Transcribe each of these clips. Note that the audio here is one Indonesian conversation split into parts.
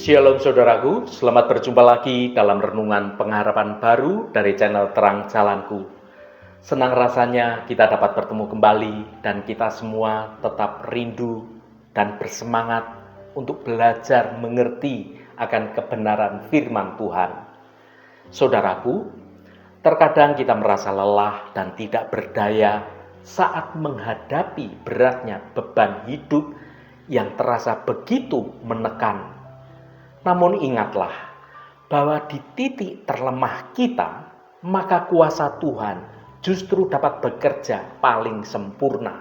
Shalom saudaraku, selamat berjumpa lagi dalam renungan pengharapan baru dari channel Terang Jalanku. Senang rasanya kita dapat bertemu kembali dan kita semua tetap rindu dan bersemangat untuk belajar mengerti akan kebenaran firman Tuhan. Saudaraku, terkadang kita merasa lelah dan tidak berdaya saat menghadapi beratnya beban hidup yang terasa begitu menekan. Namun ingatlah bahwa di titik terlemah kita, maka kuasa Tuhan justru dapat bekerja paling sempurna.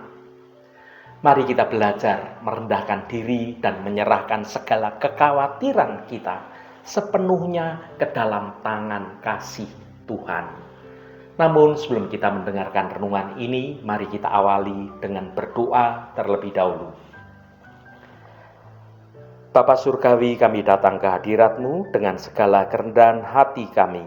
Mari kita belajar merendahkan diri dan menyerahkan segala kekhawatiran kita sepenuhnya ke dalam tangan kasih Tuhan. Namun sebelum kita mendengarkan renungan ini, mari kita awali dengan berdoa terlebih dahulu. Bapa Surgawi, kami datang ke hadirat-Mu dengan segala kerendahan hati kami.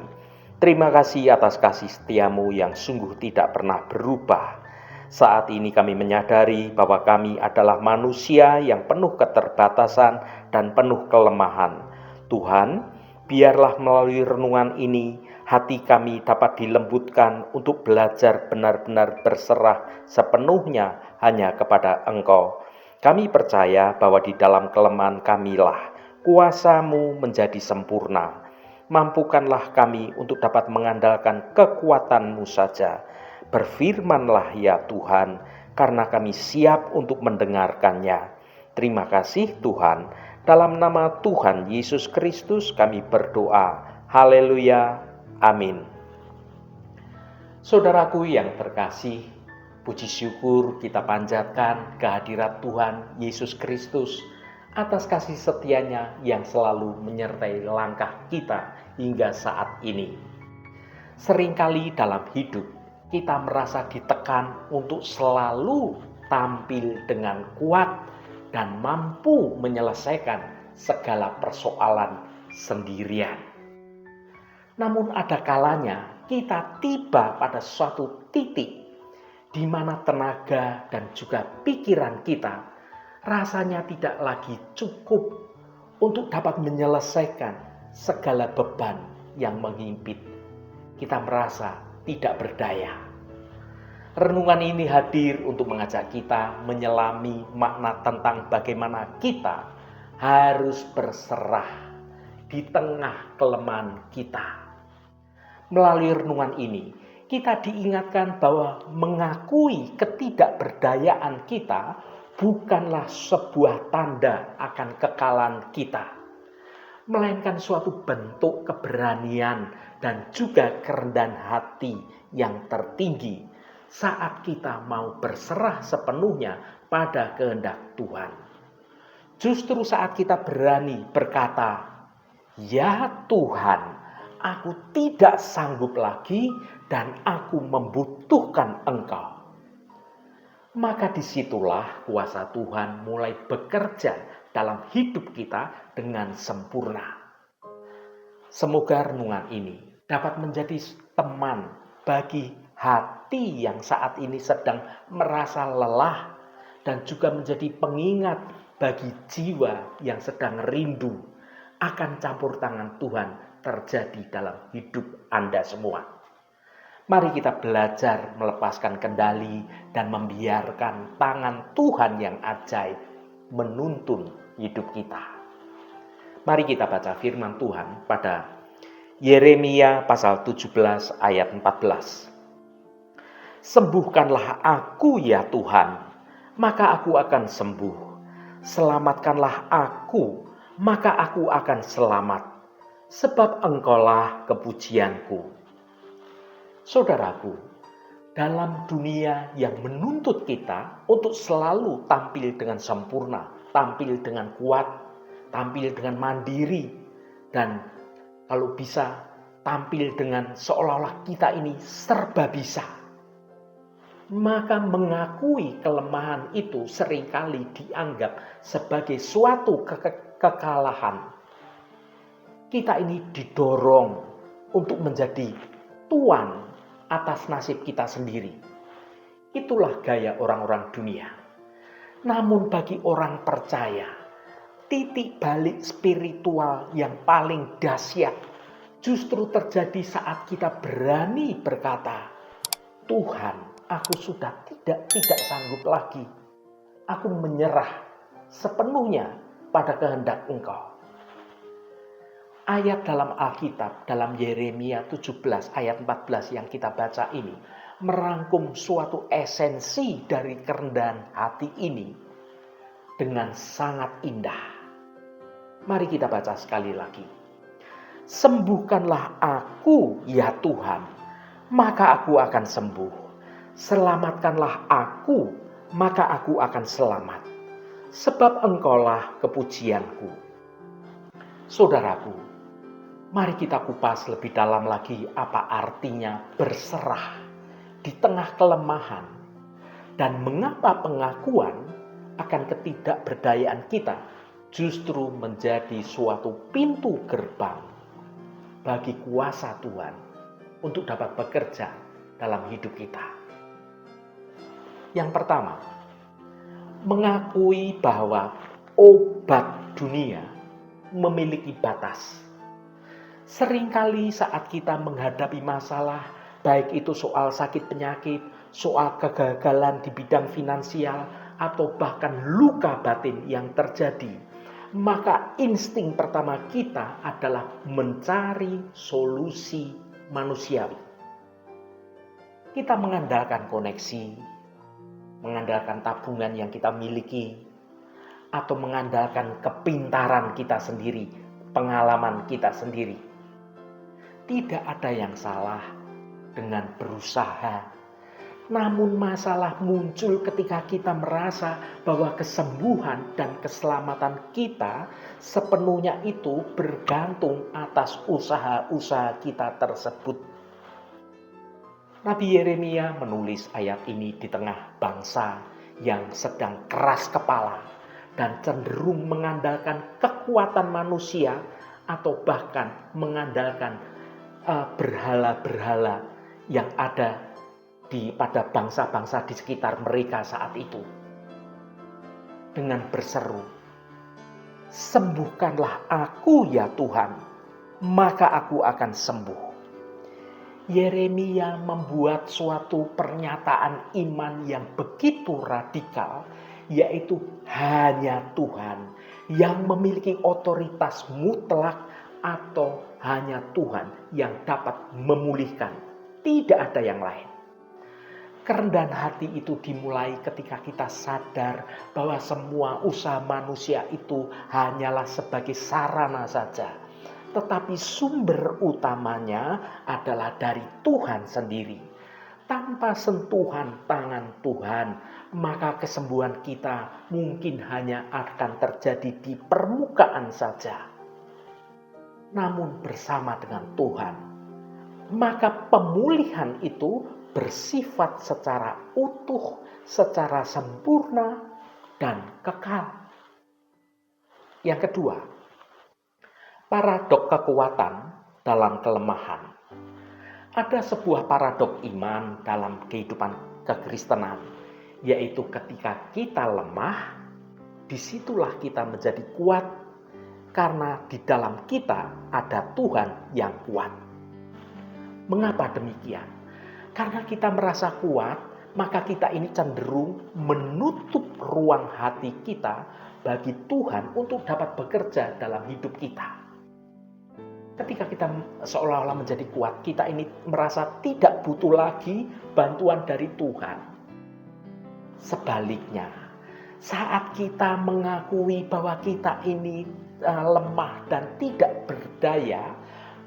Terima kasih atas kasih setiamu yang sungguh tidak pernah berubah. Saat ini kami menyadari bahwa kami adalah manusia yang penuh keterbatasan dan penuh kelemahan. Tuhan, biarlah melalui renungan ini, hati kami dapat dilembutkan untuk belajar benar-benar berserah sepenuhnya hanya kepada Engkau. Kami percaya bahwa di dalam kelemahan kamilah kuasa-Mu menjadi sempurna. Mampukanlah kami untuk dapat mengandalkan kekuatan-Mu saja. Berfirmanlah ya Tuhan, karena kami siap untuk mendengarkannya. Terima kasih Tuhan. Dalam nama Tuhan Yesus Kristus kami berdoa. Haleluya. Amin. Saudaraku yang terkasih, puji syukur kita panjatkan kehadirat Tuhan Yesus Kristus atas kasih setianya yang selalu menyertai langkah kita hingga saat ini. Seringkali dalam hidup kita merasa ditekan untuk selalu tampil dengan kuat dan mampu menyelesaikan segala persoalan sendirian. Namun ada kalanya kita tiba pada suatu titik di mana tenaga dan juga pikiran kita rasanya tidak lagi cukup untuk dapat menyelesaikan segala beban yang menghimpit. Kita merasa tidak berdaya. Renungan ini hadir untuk mengajak kita menyelami makna tentang bagaimana kita harus berserah di tengah kelemahan kita. Melalui renungan ini, kita diingatkan bahwa mengakui ketidakberdayaan kita bukanlah sebuah tanda akan kekalahan kita, melainkan suatu bentuk keberanian dan juga kerendahan hati yang tertinggi saat kita mau berserah sepenuhnya pada kehendak Tuhan. Justru saat kita berani berkata, "Ya Tuhan, aku tidak sanggup lagi dan aku membutuhkan Engkau," maka disitulah kuasa Tuhan mulai bekerja dalam hidup kita dengan sempurna. Semoga renungan ini dapat menjadi teman bagi hati yang saat ini sedang merasa lelah dan juga menjadi pengingat bagi jiwa yang sedang rindu akan campur tangan Tuhan terjadi dalam hidup Anda semua. Mari kita belajar melepaskan kendali dan membiarkan tangan Tuhan yang ajaib menuntun hidup kita. Mari kita baca firman Tuhan pada Yeremia pasal 17 ayat 14. "Sembuhkanlah aku ya Tuhan, maka aku akan sembuh. Selamatkanlah aku, maka aku akan selamat. Sebab Engkaulah kepujianku." Saudaraku, dalam dunia yang menuntut kita untuk selalu tampil dengan sempurna, tampil dengan kuat, tampil dengan mandiri, dan kalau bisa tampil dengan seolah-olah kita ini serba bisa, maka mengakui kelemahan itu seringkali dianggap sebagai suatu kekalahan. Kita ini didorong untuk menjadi tuan atas nasib kita sendiri. Itulah gaya orang-orang dunia. Namun bagi orang percaya, titik balik spiritual yang paling dahsyat justru terjadi saat kita berani berkata, Tuhan, aku sudah tidak sanggup lagi. Aku menyerah sepenuhnya pada kehendak Engkau. Ayat dalam Alkitab, dalam Yeremia 17 ayat 14 yang kita baca ini, merangkum suatu esensi dari kerendahan hati ini dengan sangat indah. Mari kita baca sekali lagi. Sembuhkanlah aku, ya Tuhan, maka aku akan sembuh. Selamatkanlah aku, maka aku akan selamat. Sebab Engkaulah kepujianku. Saudaraku, mari kita kupas lebih dalam lagi apa artinya berserah di tengah kelemahan dan mengapa pengakuan akan ketidakberdayaan kita justru menjadi suatu pintu gerbang bagi kuasa Tuhan untuk dapat bekerja dalam hidup kita. Yang pertama, mengakui bahwa obat dunia memiliki batas. Seringkali saat kita menghadapi masalah, baik itu soal sakit penyakit, soal kegagalan di bidang finansial, atau bahkan luka batin yang terjadi, maka insting pertama kita adalah mencari solusi manusiawi. Kita mengandalkan koneksi, mengandalkan tabungan yang kita miliki, atau mengandalkan kepintaran kita sendiri, pengalaman kita sendiri. Tidak ada yang salah dengan berusaha. Namun masalah muncul ketika kita merasa bahwa kesembuhan dan keselamatan kita sepenuhnya itu bergantung atas usaha-usaha kita tersebut. Nabi Yeremia menulis ayat ini di tengah bangsa yang sedang keras kepala dan cenderung mengandalkan kekuatan manusia atau bahkan mengandalkan berhala-berhala yang ada pada bangsa-bangsa di sekitar mereka saat itu. Dengan berseru, sembuhkanlah aku ya Tuhan, maka aku akan sembuh. Yeremia membuat suatu pernyataan iman yang begitu radikal, yaitu hanya Tuhan yang memiliki otoritas mutlak atau hanya Tuhan yang dapat memulihkan. Tidak ada yang lain. Kerendahan hati itu dimulai ketika kita sadar bahwa semua usaha manusia itu hanyalah sebagai sarana saja. Tetapi sumber utamanya adalah dari Tuhan sendiri. Tanpa sentuhan tangan Tuhan, maka kesembuhan kita mungkin hanya akan terjadi di permukaan saja. Namun bersama dengan Tuhan, maka pemulihan itu bersifat secara utuh, secara sempurna, dan kekal. Yang kedua, paradok kekuatan dalam kelemahan. Ada sebuah paradok iman dalam kehidupan kekristenan, yaitu ketika kita lemah, disitulah kita menjadi kuat, karena di dalam kita ada Tuhan yang kuat. Mengapa demikian? Karena kita merasa kuat, maka kita ini cenderung menutup ruang hati kita bagi Tuhan untuk dapat bekerja dalam hidup kita. Ketika kita seolah-olah menjadi kuat, kita ini merasa tidak butuh lagi bantuan dari Tuhan. Sebaliknya, saat kita mengakui bahwa kita ini lemah dan tidak berdaya,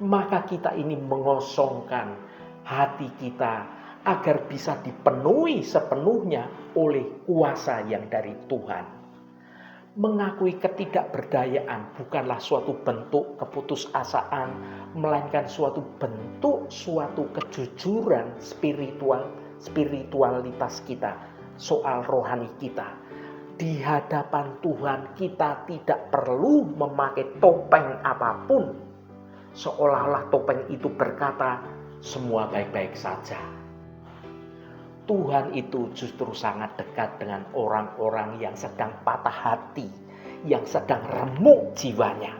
maka kita ini mengosongkan hati kita agar bisa dipenuhi sepenuhnya oleh kuasa yang dari Tuhan. Mengakui ketidakberdayaan bukanlah suatu bentuk keputusasaan, melainkan suatu bentuk suatu kejujuran spiritualitas kita, soal rohani kita. Di hadapan Tuhan kita tidak perlu memakai topeng apapun, seolah-olah topeng itu berkata semua baik-baik saja. Tuhan itu justru sangat dekat dengan orang-orang yang sedang patah hati, yang sedang remuk jiwanya.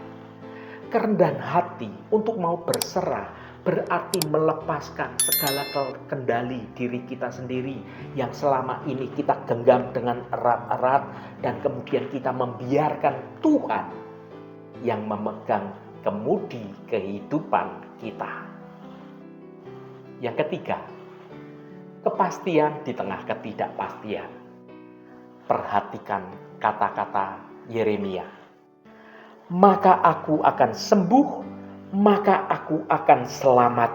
Kerendahan hati untuk mau berserah berarti melepaskan segala kendali diri kita sendiri yang selama ini kita genggam dengan erat-erat, dan kemudian kita membiarkan Tuhan yang memegang kemudi kehidupan kita. Yang ketiga, kepastian di tengah ketidakpastian. Perhatikan kata-kata Yeremia. Maka aku akan sembuh, maka aku akan selamat.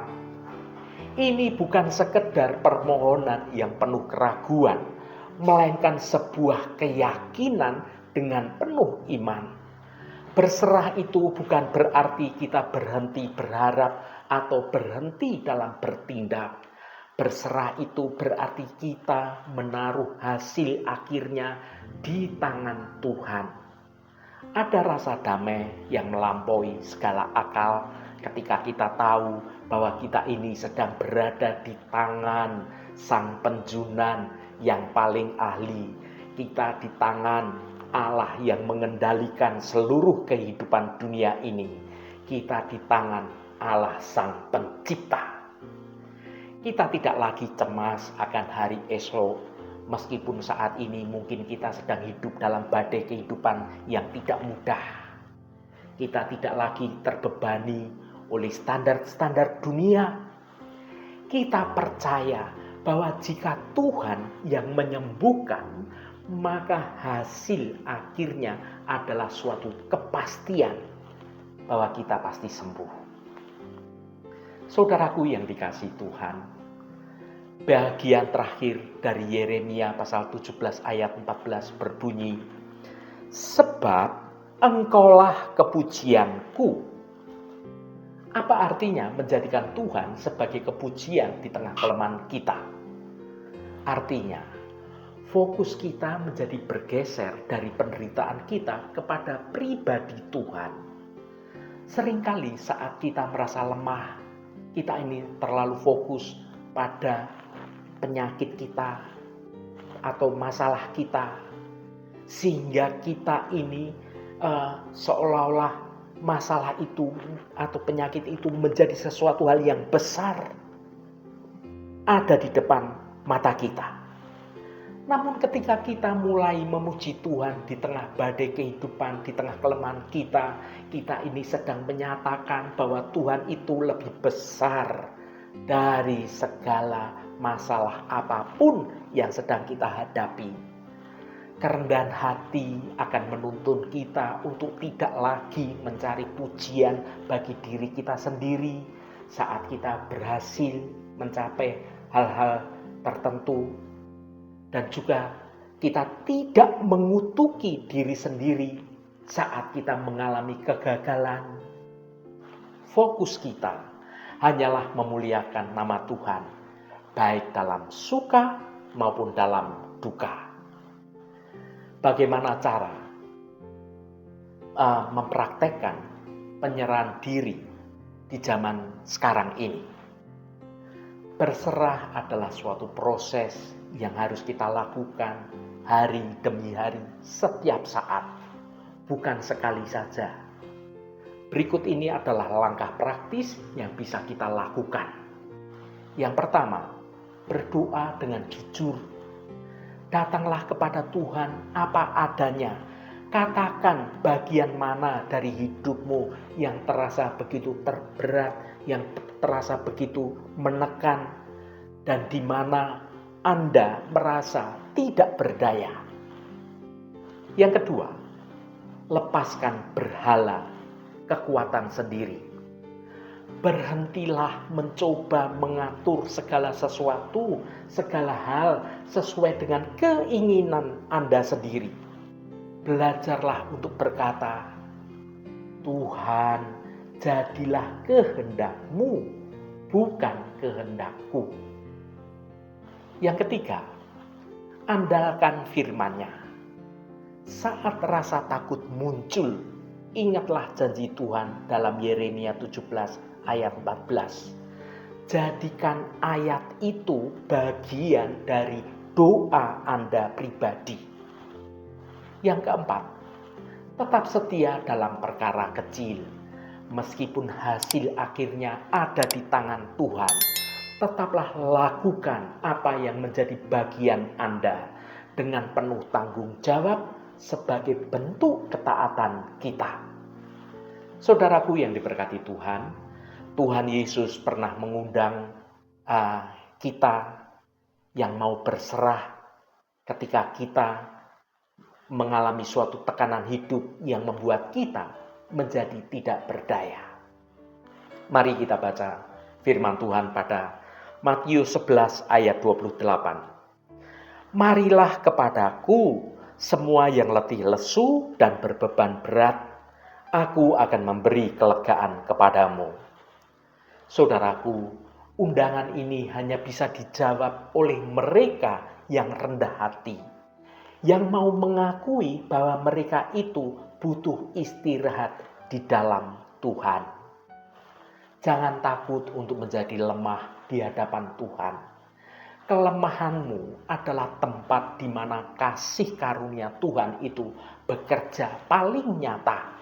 Ini bukan sekedar permohonan yang penuh keraguan, melainkan sebuah keyakinan dengan penuh iman. Berserah itu bukan berarti kita berhenti berharap atau berhenti dalam bertindak. Berserah itu berarti kita menaruh hasil akhirnya di tangan Tuhan. Ada rasa damai yang melampaui segala akal ketika kita tahu bahwa kita ini sedang berada di tangan Sang Penjunan yang paling ahli. Kita di tangan Allah yang mengendalikan seluruh kehidupan dunia ini. Kita di tangan Allah Sang Pencipta. Kita tidak lagi cemas akan hari esok, meskipun saat ini mungkin kita sedang hidup dalam badai kehidupan yang tidak mudah. Kita tidak lagi terbebani oleh standar-standar dunia. Kita percaya bahwa jika Tuhan yang menyembuhkan, maka hasil akhirnya adalah suatu kepastian bahwa kita pasti sembuh. Saudaraku yang dikasihi Tuhan, bagian terakhir dari Yeremia pasal 17 ayat 14 berbunyi, sebab engkaulah kepujianku. Apa artinya menjadikan Tuhan sebagai kepujian di tengah kelemahan kita? Artinya, fokus kita menjadi bergeser dari penderitaan kita kepada pribadi Tuhan. Seringkali saat kita merasa lemah, kita ini terlalu fokus pada penyakit kita atau masalah kita, sehingga kita ini seolah-olah masalah itu atau penyakit itu menjadi sesuatu hal yang besar ada di depan mata kita. Namun ketika kita mulai memuji Tuhan di tengah badai kehidupan, di tengah kelemahan kita, kita ini sedang menyatakan bahwa Tuhan itu lebih besar dari segala masalah apapun yang sedang kita hadapi. Kerendahan hati akan menuntun kita untuk tidak lagi mencari pujian bagi diri kita sendiri saat kita berhasil mencapai hal-hal tertentu. Dan juga kita tidak mengutuki diri sendiri saat kita mengalami kegagalan. Fokus kita hanyalah memuliakan nama Tuhan, baik dalam suka maupun dalam duka. Bagaimana cara mempraktekkan penyerahan diri di zaman sekarang ini? Berserah adalah suatu proses yang harus kita lakukan hari demi hari, setiap saat, bukan sekali saja. Berikut ini adalah langkah praktis yang bisa kita lakukan. Yang pertama, berdoa dengan jujur. Datanglah kepada Tuhan apa adanya. Katakan bagian mana dari hidupmu yang terasa begitu terberat, yang terasa begitu menekan, dan di mana Anda merasa tidak berdaya. Yang kedua, lepaskan berhala kekuatan sendiri. Berhentilah mencoba mengatur segala sesuatu, segala hal sesuai dengan keinginan Anda sendiri. Belajarlah untuk berkata, Tuhan, jadilah kehendak-Mu, bukan kehendak-Ku. Yang ketiga, andalkan firman-Nya. Saat rasa takut muncul, ingatlah janji Tuhan dalam Yeremia 17 ayat 14. jadikan ayat itu bagian dari doa Anda pribadi. Yang keempat, tetap setia dalam perkara kecil. Meskipun hasil akhirnya ada di tangan Tuhan, tetaplah lakukan apa yang menjadi bagian Anda dengan penuh tanggung jawab sebagai bentuk ketaatan kita. Saudaraku yang diberkati Tuhan, Tuhan Yesus pernah mengundang kita yang mau berserah ketika kita mengalami suatu tekanan hidup yang membuat kita menjadi tidak berdaya. Mari kita baca firman Tuhan pada Matius 11 ayat 28. Marilah kepadaku semua yang letih lesu dan berbeban berat, aku akan memberi kelegaan kepadamu. Saudaraku, undangan ini hanya bisa dijawab oleh mereka yang rendah hati, yang mau mengakui bahwa mereka itu butuh istirahat di dalam Tuhan. Jangan takut untuk menjadi lemah di hadapan Tuhan. Kelemahanmu adalah tempat di mana kasih karunia Tuhan itu bekerja paling nyata.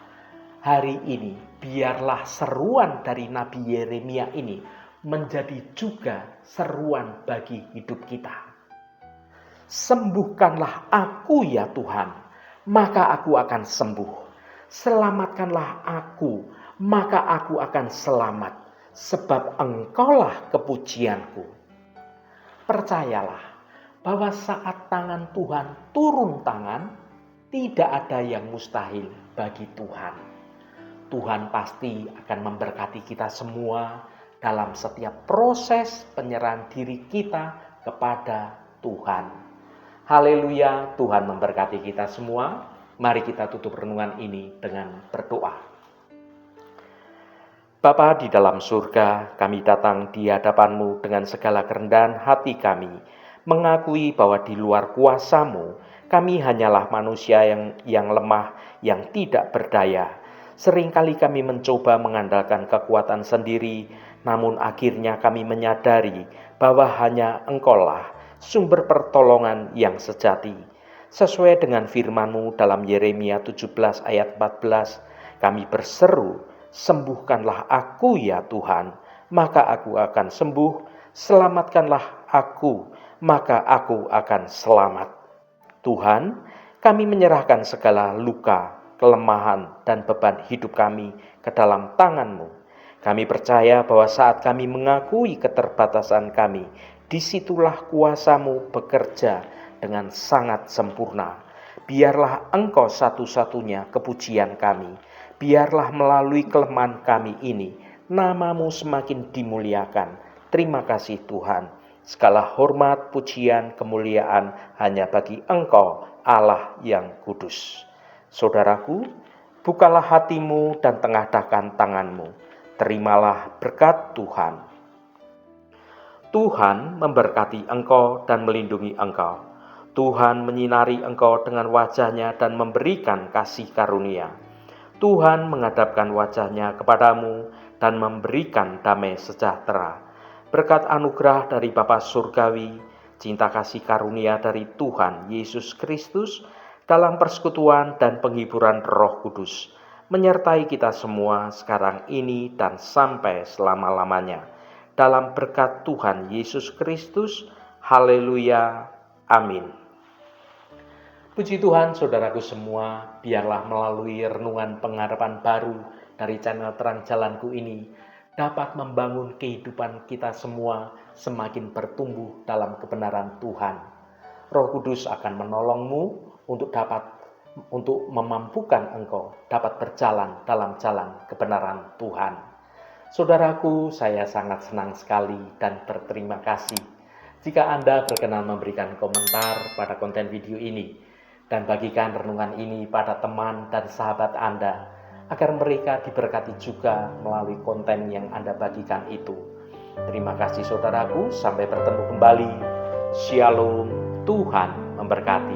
Hari ini biarlah seruan dari Nabi Yeremia ini menjadi juga seruan bagi hidup kita. Sembuhkanlah aku ya Tuhan, maka aku akan sembuh. Selamatkanlah aku, maka aku akan selamat, sebab Engkaulah kepujianku. Percayalah bahwa saat tangan Tuhan turun tangan, tidak ada yang mustahil bagi Tuhan. Tuhan pasti akan memberkati kita semua dalam setiap proses penyerahan diri kita kepada Tuhan. Haleluya, Tuhan memberkati kita semua. Mari kita tutup renungan ini dengan berdoa. Bapa di dalam surga, kami datang di hadapan-Mu dengan segala kerendahan hati kami, mengakui bahwa di luar kuasa-Mu, kami hanyalah manusia yang lemah, yang tidak berdaya. Seringkali kami mencoba mengandalkan kekuatan sendiri, namun akhirnya kami menyadari bahwa hanya Engkaulah sumber pertolongan yang sejati. Sesuai dengan firman-Mu dalam Yeremia 17 ayat 14, kami berseru, sembuhkanlah aku ya Tuhan, maka aku akan sembuh, selamatkanlah aku, maka aku akan selamat. Tuhan, kami menyerahkan segala luka, kelemahan, dan beban hidup kami ke dalam tangan-Mu. Kami percaya bahwa saat kami mengakui keterbatasan kami, disitulah kuasa-Mu bekerja dengan sangat sempurna. Biarlah Engkau satu-satunya kepujian kami. Biarlah melalui kelemahan kami ini, nama-Mu semakin dimuliakan. Terima kasih Tuhan. Segala hormat, pujian, kemuliaan hanya bagi Engkau, Allah yang kudus. Saudaraku, bukalah hatimu dan tengadahkan tanganmu. Terimalah berkat Tuhan. Tuhan memberkati engkau dan melindungi engkau. Tuhan menyinari engkau dengan wajah-Nya dan memberikan kasih karunia. Tuhan menghadapkan wajah-Nya kepadamu dan memberikan damai sejahtera. Berkat anugerah dari Bapa Surgawi, cinta kasih karunia dari Tuhan Yesus Kristus, dalam persekutuan dan penghiburan Roh Kudus, menyertai kita semua sekarang ini dan sampai selama-lamanya. Dalam berkat Tuhan Yesus Kristus, haleluya, amin. Puji Tuhan, saudaraku semua, biarlah melalui renungan pengharapan baru dari channel Terang Jalanku ini dapat membangun kehidupan kita semua semakin bertumbuh dalam kebenaran Tuhan. Roh Kudus akan menolongmu untuk memampukan engkau dapat berjalan dalam jalan kebenaran Tuhan. Saudaraku, saya sangat senang sekali dan berterima kasih jika Anda berkenan memberikan komentar pada konten video ini dan bagikan renungan ini pada teman dan sahabat Anda agar mereka diberkati juga melalui konten yang Anda bagikan itu. Terima kasih saudaraku, sampai bertemu kembali. Shalom, Tuhan memberkati.